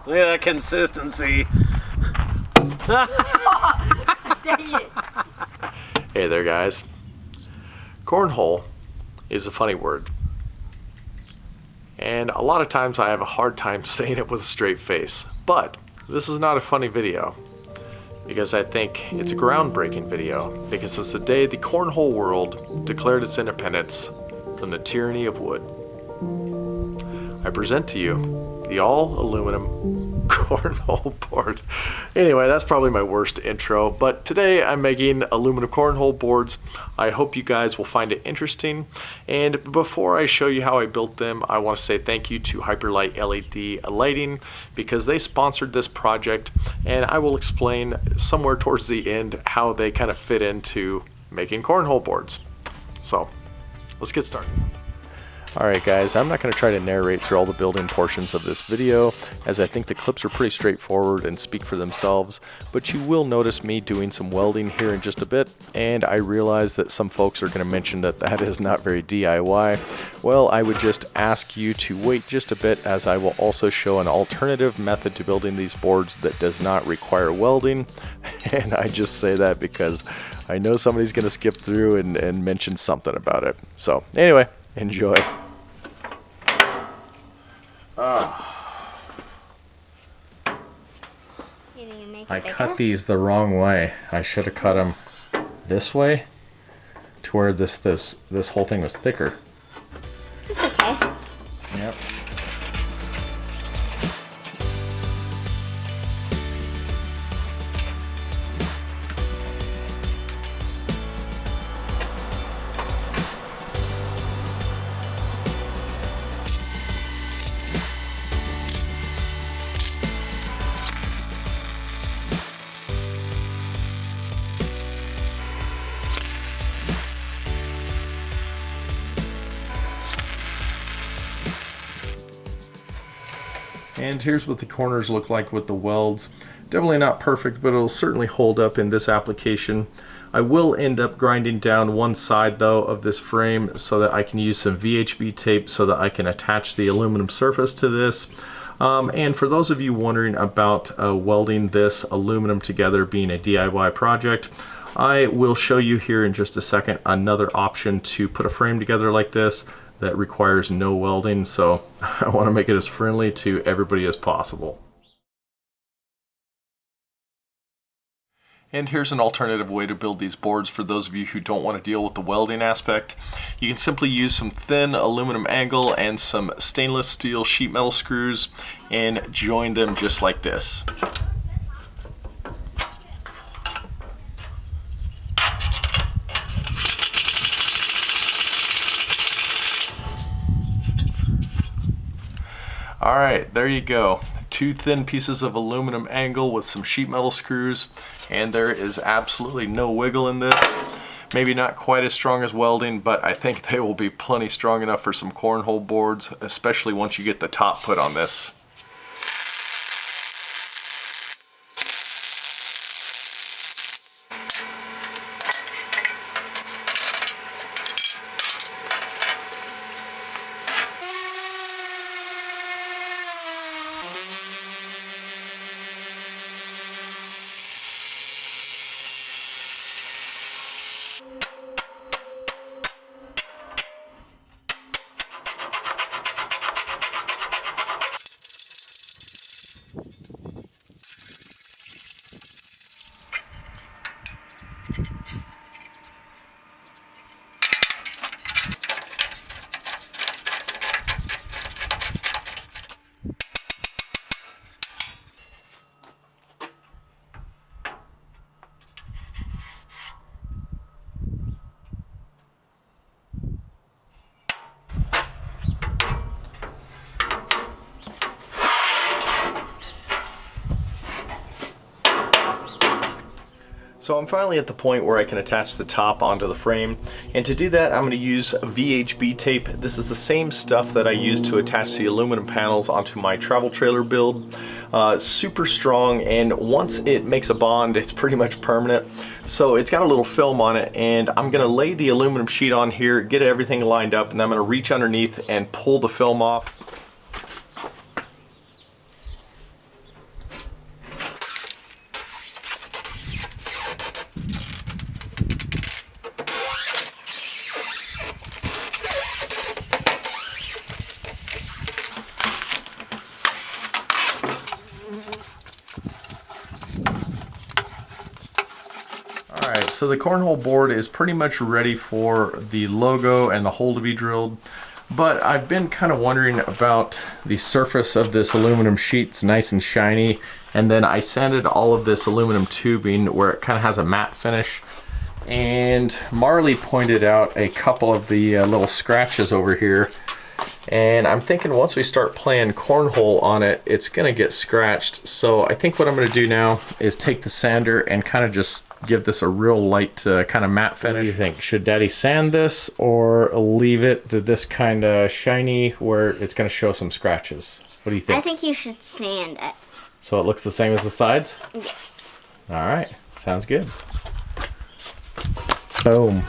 Look at that consistency. Dang it. Hey there, guys. Cornhole is a funny word. And a lot of times I have a hard time saying it with a straight face. But this is not a funny video, because I think it's a groundbreaking video, because it's the day the cornhole world declared its independence from the tyranny of wood. I present to you the all-aluminum cornhole board. Anyway, that's probably my worst intro, but today I'm making aluminum cornhole boards. I hope you guys will find it interesting. And before I show you how I built them, I want to say thank you to Hyperlite LED lighting, because they sponsored this project, and I will explain somewhere towards the end how they kind of fit into making cornhole boards. So let's get started. Alright guys, I'm not going to try to narrate through all the building portions of this video, as I think the clips are pretty straightforward and speak for themselves, but you will notice me doing some welding here in just a bit, and I realize that some folks are going to mention that that is not very DIY. Well, I would just ask you to wait just a bit, as I will also show an alternative method to building these boards that does not require welding, and I just say that because I know somebody's going to skip through and mention something about it. So anyway, enjoy. I cut these the wrong way. I should have cut them this way to where this whole thing was thicker. It's okay. Yep. And here's what the corners look like with the welds. Definitely not perfect, but it'll certainly hold up in this application. I will end up grinding down one side though of this frame so that I can use some VHB tape so that I can attach the aluminum surface to this. And for those of you wondering about welding this aluminum together being a DIY project, I will show you here in just a second another option to put a frame together like this that requires no welding, so I want to make it as friendly to everybody as possible. And here's an alternative way to build these boards for those of you who don't want to deal with the welding aspect. You can simply use some thin aluminum angle and some stainless steel sheet metal screws and join them just like this. Alright, there you go. Two thin pieces of aluminum angle with some sheet metal screws, and there is absolutely no wiggle in this. Maybe not quite as strong as welding, but I think they will be plenty strong enough for some cornhole boards, especially once you get the top put on this. So I'm finally at the point where I can attach the top onto the frame, and to do that I'm going to use VHB tape. This is the same stuff that I use to attach the aluminum panels onto my travel trailer build. Super strong, and once it makes a bond it's pretty much permanent. So it's got a little film on it, and I'm going to lay the aluminum sheet on here, get everything lined up, and I'm going to reach underneath and pull the film off. So the cornhole board is pretty much ready for the logo and the hole to be drilled, but I've been kind of wondering about the surface of this aluminum sheet. It's nice and shiny, and then I sanded all of this aluminum tubing where it kind of has a matte finish, and Marley pointed out a couple of the little scratches over here, and I'm thinking once we start playing cornhole on it, it's gonna get scratched. So I think what I'm gonna do now is take the sander and kind of just give this a real light kind of matte finish. What do you think? Should Daddy sand this or leave it to this kind of shiny where it's gonna show some scratches? What do you think? I think you should sand it. So it looks the same as the sides? Yes. All right, sounds good. Boom.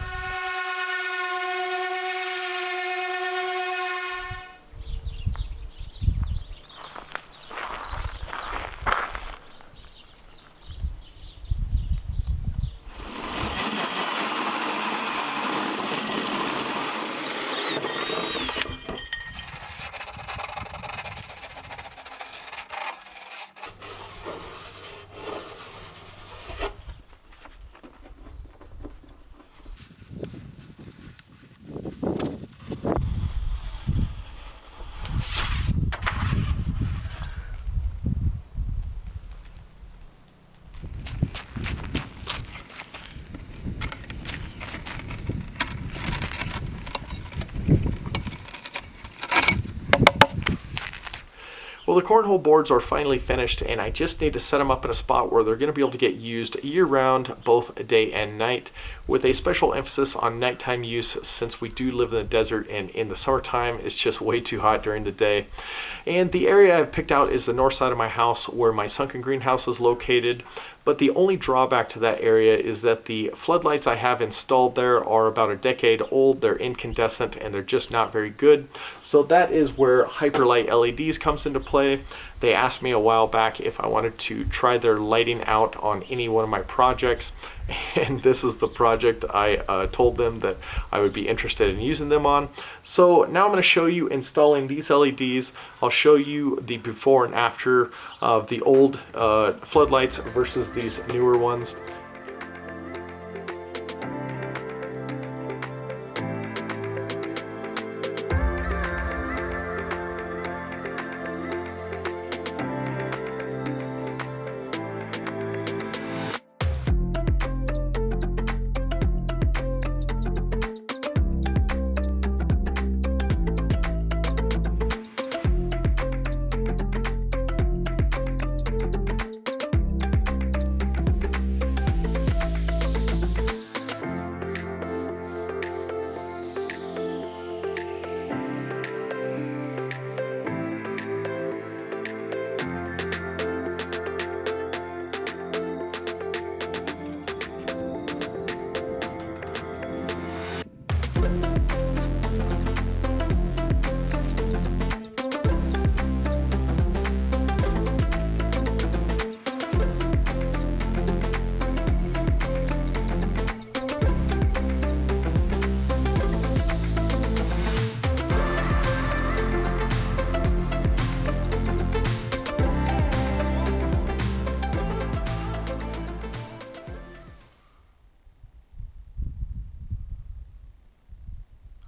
Well, the cornhole boards are finally finished, and I just need to set them up in a spot where they're going to be able to get used year-round, both day and night, with a special emphasis on nighttime use, since we do live in the desert, and in the summertime it's just way too hot during the day. And the area I've picked out is the north side of my house where my sunken greenhouse is located. But the only drawback to that area is that the floodlights I have installed there are about a decade old. They're incandescent and they're just not very good. So that is where Hyperlite LEDs comes into play. They asked me a while back if I wanted to try their lighting out on any one of my projects, and this is the project I told them that I would be interested in using them on. So now I'm going to show you installing these LEDs. I'll show you the before and after of the old floodlights versus these newer ones.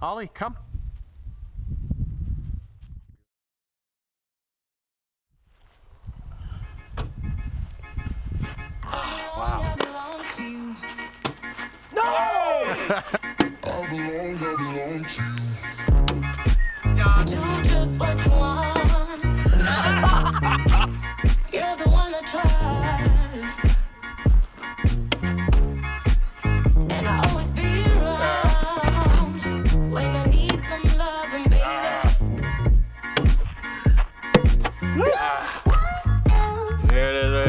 Ollie, come. Wow. No! I belong to you. Do just what you want. You're the one I trust. And I always be around when I need some loving, baby. There it is.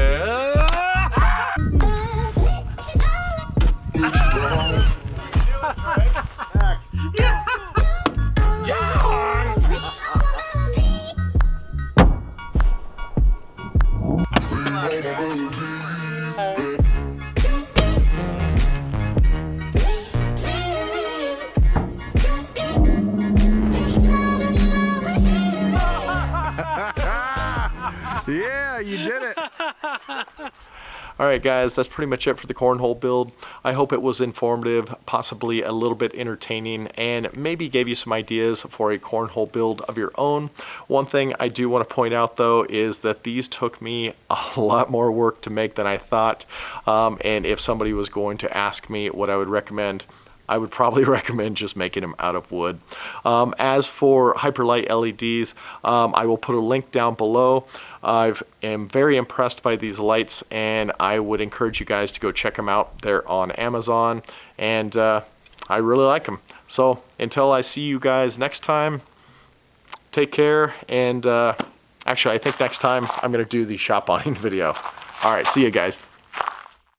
Yeah, you did it. Alright guys, that's pretty much it for the cornhole build. I hope it was informative, possibly a little bit entertaining, and maybe gave you some ideas for a cornhole build of your own. One thing I do want to point out though is that these took me a lot more work to make than I thought, and if somebody was going to ask me what I would recommend, I would probably recommend just making them out of wood. As for Hyperlite LEDs, I will put a link down below. I am very impressed by these lights, and I would encourage you guys to go check them out. They're on Amazon, and I really like them. So until I see you guys next time, take care, and actually I think next time I'm going to do the shop awning video. Alright, see you guys.